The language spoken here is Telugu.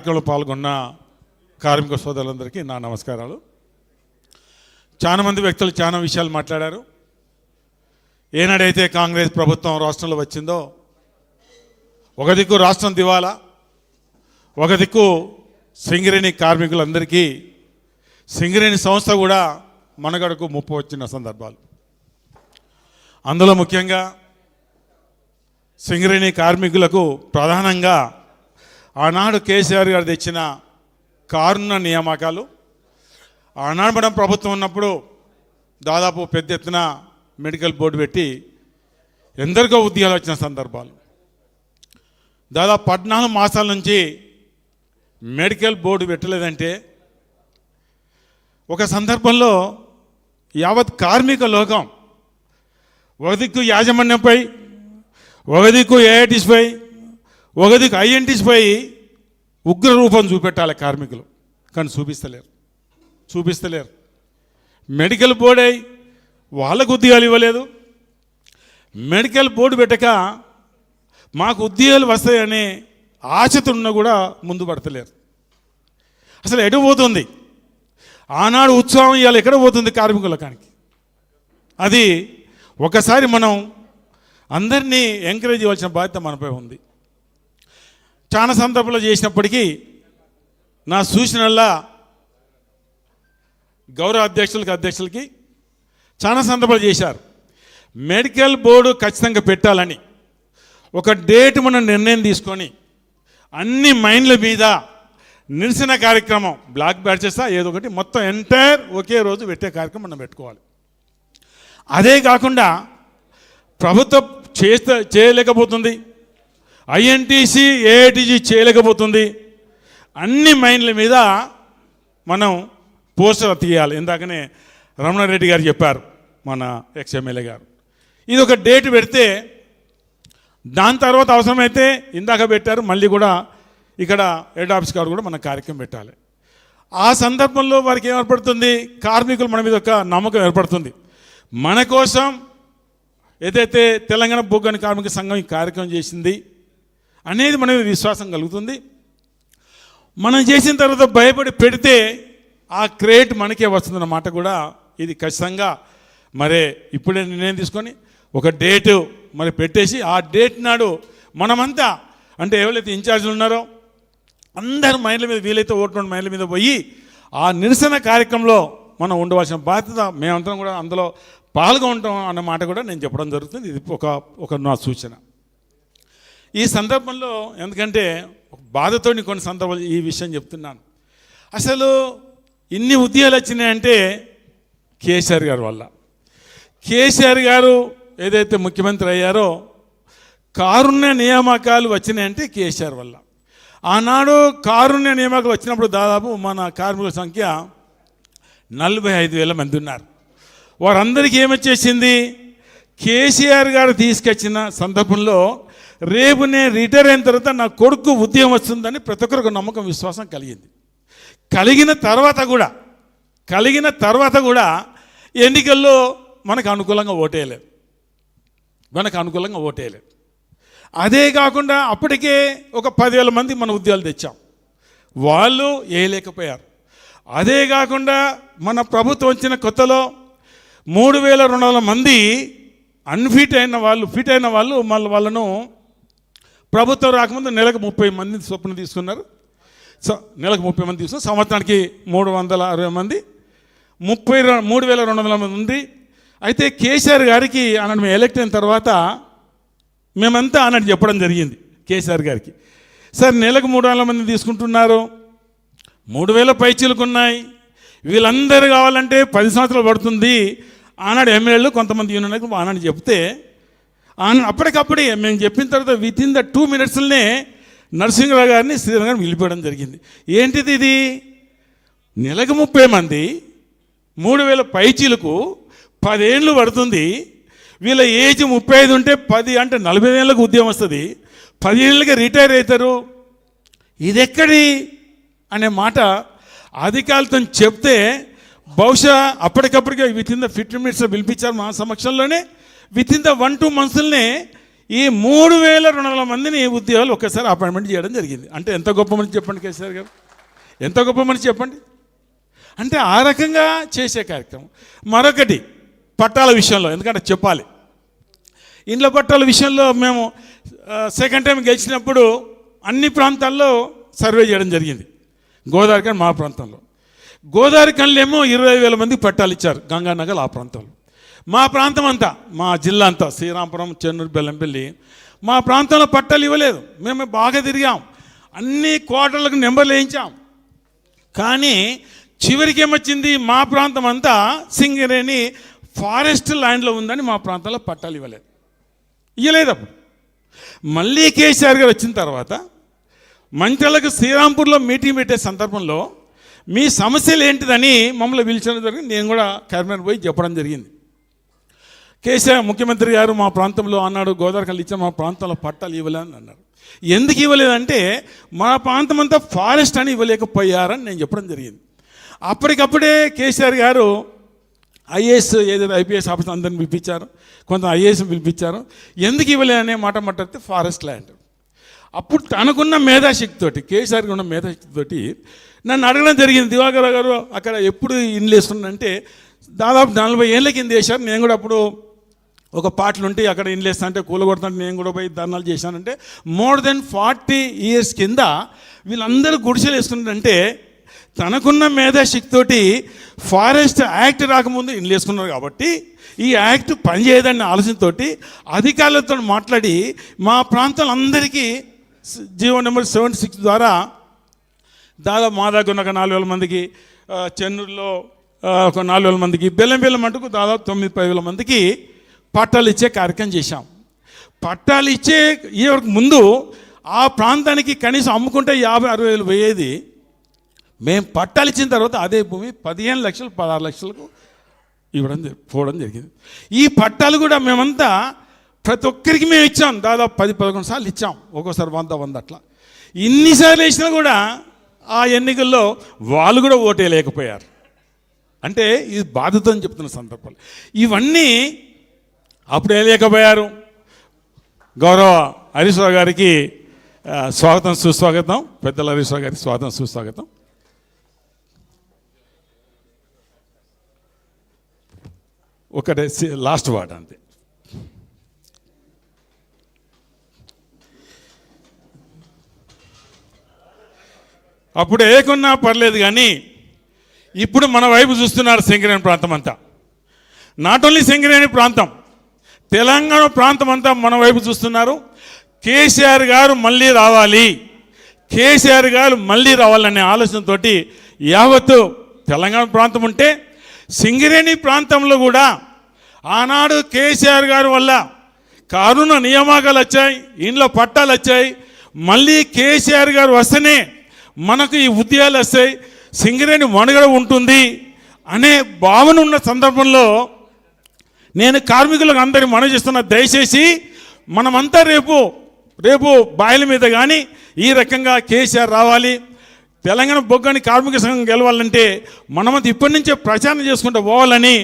కార్యక్రమంలో పాల్గొన్న కార్మిక సోదరులందరికీ నా నమస్కారాలు. చాలామంది వ్యక్తులు చాలా విషయాలు మాట్లాడారు. ఏనాడైతే కాంగ్రెస్ ప్రభుత్వం రాష్ట్రంలో వచ్చిందో ఒక దిక్కు రాష్ట్రం దివాలా, ఒక దిక్కు సింగరేణి కార్మికులందరికీ సింగరేణి సంస్థ కూడా మనుగడకు ముప్పు వచ్చిన సందర్భాలు. అందులో ముఖ్యంగా సింగరేణి కార్మికులకు ప్రధానంగా ఆనాడు కేసీఆర్ గారు తెచ్చిన కారుణ్య నియామకాలు, ఆనాడు మనం ప్రభుత్వం ఉన్నప్పుడు దాదాపు పెద్ద ఎత్తున మెడికల్ బోర్డు పెట్టి ఎందరికో ఉద్యోగాలు వచ్చిన సందర్భాలు. దాదాపు 14 మాసాల నుంచి మెడికల్ బోర్డు పెట్టలేదంటే ఒక సందర్భంలో యావత్ కార్మిక లోకం ఒక దిక్కు యాజమాన్యంపై, ఒక దిక్కు ఏఐటీస్పై, ఒక దిక్కు ఐఎన్టీస్పై ఉగ్ర రూపం చూపెట్టాలి కార్మికులు. కానీ చూపిస్తలేరు. మెడికల్ బోర్డు అయి వాళ్ళకు ఉద్యోగాలు ఇవ్వలేదు. మెడికల్ బోర్డు పెట్టక మాకు ఉద్యోగాలు వస్తాయనే ఆశతున్న కూడా ముందు పడతలేరు. అసలు ఎటు పోతుంది ఆనాడు ఉత్సవం? ఇవాళ ఎక్కడ పోతుంది కార్మికులకానికి? అది ఒకసారి మనం అందరినీ ఎంకరేజ్ ఇవ్వాల్సిన బాధ్యత మనపై ఉంది. చాలా సందర్భాలు చేసినప్పటికీ నా సూచనల్లా గౌరవ అధ్యక్షులకి చాలా సందర్భాలు చేశారు. మెడికల్ బోర్డు ఖచ్చితంగా పెట్టాలని ఒక డేట్ మనం నిర్ణయం తీసుకొని అన్ని మైండ్ల మీద నిరసన కార్యక్రమం, బ్లాక్ బ్యాచెస్ ఏదో ఒకటి మొత్తం ఎంటైర్ ఒకే రోజు పెట్టే కార్యక్రమం మనం పెట్టుకోవాలి. అదే కాకుండా ప్రభుత్వం చేయలేకపోతుంది, ఐఎన్టీసీ ఏఐటీసీ చేయలేకపోతుంది. అన్ని మైండ్ల మీద మనం పోస్టర్ తీయాలి. ఇందాకనే రమణారెడ్డి గారు చెప్పారు, మన ఎక్స్ఎమ్మెల్యే గారు. ఇది ఒక డేట్ పెడితే దాని తర్వాత అవసరమైతే ఇందాక పెట్టారు, మళ్ళీ కూడా ఇక్కడ హెడ్ ఆఫీస్ గారు కూడా మన కార్యక్రమం పెట్టాలి. ఆ సందర్భంలో వారికి ఏర్పడుతుంది, కార్మికులు మన మీద ఒక నమ్మకం ఏర్పడుతుంది. మన కోసం ఏదైతే తెలంగాణ బొగ్గని కార్మిక సంఘం ఈ కార్యక్రమం చేసింది అనేది మన మీద విశ్వాసం కలుగుతుంది. మనం చేసిన తర్వాత భయపడి పెడితే ఆ క్రెడిట్ మనకే వస్తుందన్నమాట కూడా ఇది ఖచ్చితంగా మరే ఇప్పుడే నిర్ణయం తీసుకొని ఒక డేటు మరి పెట్టేసి ఆ డేట్ నాడు మనమంతా అంటే ఎవరైతే ఇన్ఛార్జీలు ఉన్నారో అందరి మైండ్ల మీద, వీలైతే ఓటు మైండ్ల మీద పోయి ఆ నిరసన కార్యక్రమంలో మనం ఉండవలసిన బాధ్యత మేమందరం కూడా అందులో పాల్గొంటాం అన్న మాట కూడా నేను చెప్పడం జరుగుతుంది. ఇది ఒక నా సూచన. ఈ సందర్భంలో ఎందుకంటే బాధతో కొన్ని సందర్భాలు ఈ విషయం చెప్తున్నాను. అసలు ఇన్ని ఉద్యోగాలు వచ్చినాయంటే కేసీఆర్ గారి వల్ల. కేసీఆర్ గారు ఏదైతే ముఖ్యమంత్రి అయ్యారో కారుణ్య నియామకాలు వచ్చినాయంటే కేసీఆర్ వల్ల. ఆనాడు కారుణ్య నియామకాలు వచ్చినప్పుడు దాదాపు మన కార్మికుల సంఖ్య 45,000 మంది ఉన్నారు. వారందరికీ ఏమొచ్చేసింది, కేసీఆర్ గారు తీసుకొచ్చిన సందర్భంలో రేపు నేను రిటైర్ అయిన తర్వాత నా కొడుకు ఉద్యోగం వస్తుందని ప్రతి ఒక్కరికి నమ్మకం, విశ్వాసం కలిగింది. కలిగిన తర్వాత కూడా ఎన్నికల్లో మనకు అనుకూలంగా ఓటేయలేదు. అదే కాకుండా అప్పటికే ఒక 10,000 మంది మన ఉద్యోగాలు తెచ్చాం, వాళ్ళు వేయలేకపోయారు. అదే కాకుండా మన ప్రభుత్వం వచ్చిన కొత్తలో 3,200 మంది ఫిట్ అయిన వాళ్ళు మళ్ళీ వాళ్ళను ప్రభుత్వం రాకముందు నెలకు 30 మంది చొప్పున తీసుకున్నారు. నెలకు 30 మంది తీసుకున్నారు, సంవత్సరానికి 360 మంది, 3,200 మంది ఉంది. అయితే కేసీఆర్ గారికి అన్నట్టు మేము ఎలక్ట్ అయిన తర్వాత మేమంతా అన్నట్టు చెప్పడం జరిగింది కేసీఆర్ గారికి, సార్ నెలకు 300 మంది తీసుకుంటున్నారు, 3,000 పైచీలుకున్నాయి, వీళ్ళందరూ కావాలంటే 10 సంవత్సరాలు పడుతుంది. ఆనాడు ఎమ్మెల్యేలు కొంతమంది యూనియన్ ఆనాడు చెప్తే అప్పటికప్పుడే మేము చెప్పిన తర్వాత వితిన్ ద 2 minutesలోనే నరసింహరావు గారిని శ్రీధర్ గారిని పిలిపించడం జరిగింది. ఏంటిది ఇది, నెలకు 30 మంది 3,000 పైచీలకు 10 ఏళ్ళు పడుతుంది, వీళ్ళ ఏజ్ 35 ఉంటే 10 అంటే 40 ఏళ్ళకు ఉద్యోగం వస్తుంది, 10 ఏళ్ళకి రిటైర్ అవుతారు, ఇది ఎక్కడి అనే మాట అధికారులతో చెప్తే బహుశా అప్పటికప్పటికే వితిన్ ద 15 minutes పిలిపించారు మా సమక్షంలోనే. వితిన్ ద 1-2 monthsలోనే ఈ 3200 మందిని ఉద్యోగాలు ఒక్కసారి అపాయింట్మెంట్ చేయడం జరిగింది. అంటే ఎంత గొప్ప మనిషి చెప్పండి కేసీఆర్ గారు, ఎంత గొప్ప మనిషి చెప్పండి. అంటే ఆ రకంగా చేసే కార్యక్రమం. మరొకటి పట్టాల విషయంలో, ఎందుకంటే చెప్పాలి, ఇండ్ల పట్టాల విషయంలో మేము సెకండ్ టైం గెలిచినప్పుడు అన్ని ప్రాంతాల్లో సర్వే చేయడం జరిగింది. గోదావరి కానీ మా ప్రాంతంలో, గోదావరి కళ్ళేమో 20,000 మందికి పట్టాలు ఇచ్చారు, గంగానగర్ ఆ ప్రాంతంలో. మా ప్రాంతం అంతా, మా జిల్లా అంతా, శ్రీరాంపురం, చెన్నూరు, బెల్లంపల్లి, మా ప్రాంతంలో పట్టాలు ఇవ్వలేదు. మేము బాగా తిరిగాం, అన్ని క్వార్టర్లకు నెంబర్లు వేయించాం. కానీ చివరికి ఏమొచ్చింది, మా ప్రాంతం అంతా సింగరేణి ఫారెస్ట్ ల్యాండ్లో ఉందని మా ప్రాంతంలో పట్టాలు ఇవ్వలేదు. అప్పుడు మళ్ళీ కేసీఆర్ గారు వచ్చిన తర్వాత మంత్రులకు శ్రీరాంపూర్లో మీటింగ్ పెట్టే సందర్భంలో మీ సమస్యలు ఏంటిదని మమ్మల్ని పిలిచడం జరిగింది. నేను కూడా కరీంనగర్ పోయి చెప్పడం జరిగింది. కేసీఆర్ ముఖ్యమంత్రి గారు మా ప్రాంతంలో అన్నాడు, గోదావరి కళ్ళు ఇచ్చా, మా ప్రాంతంలో పట్టాలు ఇవ్వలేదని అన్నారు. ఎందుకు ఇవ్వలేదంటే మా ప్రాంతం అంతా ఫారెస్ట్ అని ఇవ్వలేకపోయారని నేను చెప్పడం జరిగింది. అప్పటికప్పుడే కేసీఆర్ గారు ఐఏఎస్, ఏదైతే ఐపీఎస్ ఆఫీసర్ అందరిని పిలిపించారు, కొంత ఐఏఎస్ పిలిపించారు. ఎందుకు ఇవ్వలేదనే మాట మాట్లాడితే ఫారెస్ట్ ల్యాండ్. అప్పుడు తనకున్న మేధాశక్తితోటి, కేసీఆర్కి ఉన్న మేధాశక్తితోటి నన్ను అడగడం జరిగింది, దివాకర్ గారు అక్కడ ఎప్పుడు ఇండ్లు వేస్తుందంటే దాదాపు 40 ఏళ్ళ కింద వేశారు. నేను కూడా అప్పుడు ఒక పాటలు ఉంటే అక్కడ ఇండ్లు వేస్తా అంటే కూలగొడతాంటే నేను కూడా పోయి ధర్నాలు చేశానంటే మోర్ దెన్ 40 ఇయర్స్ కింద వీళ్ళందరూ గుడిసెలు వేస్తుంటే తనకున్న మేధాశక్తితోటి ఫారెస్ట్ యాక్ట్ రాకముందు ఇండ్లు వేసుకున్నారు కాబట్టి ఈ యాక్ట్ పనిచేయదన్న ఆలోచనతోటి అధికారులతో మాట్లాడి మా ప్రాంతాల అందరికీ జీవో నెంబర్ 76 ద్వారా దాదాపు మా దగ్గర ఉన్న ఒక 4,000 మందికి, చెన్నూరులో ఒక 4,000 మందికి, బెల్లంపల్లి మటుకు దాదాపు 9-10,000 మందికి పట్టాలు ఇచ్చే కార్యక్రమం చేశాం. పట్టాలు ఇచ్చే ఈ ముందు ఆ ప్రాంతానికి కనీసం అమ్ముకుంటే 50-60 వేలు పోయేది. మేము పట్టాలు ఇచ్చిన తర్వాత అదే భూమి 15 లక్షలు 16 లక్షలకు పోవడం జరిగింది. ఈ పట్టాలు కూడా మేమంతా ప్రతి ఒక్కరికి మేము ఇచ్చాం, దాదాపు 10-11 సార్లు ఇచ్చాం, ఒక్కోసారి 100 అట్లా. ఇన్నిసార్లు వేసినా కూడా ఆ ఎన్నికల్లో వాళ్ళు కూడా ఓటేయలేకపోయారు. అంటే ఇది బాధ్యత అని చెప్తున్న సందర్భాలు ఇవన్నీ. అప్పుడు వేయలేకపోయారు. గౌరవ హరీష్ రావు గారికి స్వాగతం సుస్వాగతం, పెద్దల హరీష్ రావు గారికి స్వాగతం సుస్వాగతం. ఒకటే లాస్ట్ వర్డ్ అంతే. అప్పుడు ఏకున్నా పర్లేదు, కానీ ఇప్పుడు మన వైపు చూస్తున్నారు సింగరేణి ప్రాంతం అంతా. నాట్ ఓన్లీ సింగరేణి ప్రాంతం, తెలంగాణ ప్రాంతం అంతా మన వైపు చూస్తున్నారు. కేసీఆర్ గారు మళ్ళీ రావాలి, కేసీఆర్ గారు మళ్ళీ రావాలనే ఆలోచనతో యావత్తు తెలంగాణ ప్రాంతం ఉంటే సింగరేణి ప్రాంతంలో కూడా ఆనాడు కేసీఆర్ గారు వల్ల కారుణ నియామకాలు వచ్చాయి, ఇంట్లో పట్టాలు వచ్చాయి. మళ్ళీ కేసీఆర్ గారు వస్తేనే మనకు ఈ ఉద్యోగాలు వస్తాయి, సింగరేణి మనుగడ ఉంటుంది అనే భావన ఉన్న సందర్భంలో నేను కార్మికులకు అందరికీ మనవి చేస్తున్నా, దయచేసి మనమంతా రేపు బాయిల మీద కానీ ఈ రకంగా కేసీఆర్ రావాలి, తెలంగాణ బొగ్గని కార్మిక సంఘం గెలవాలంటే మనమంతా ఇప్పటి నుంచే ప్రచారం చేసుకుంటూ పోవాలని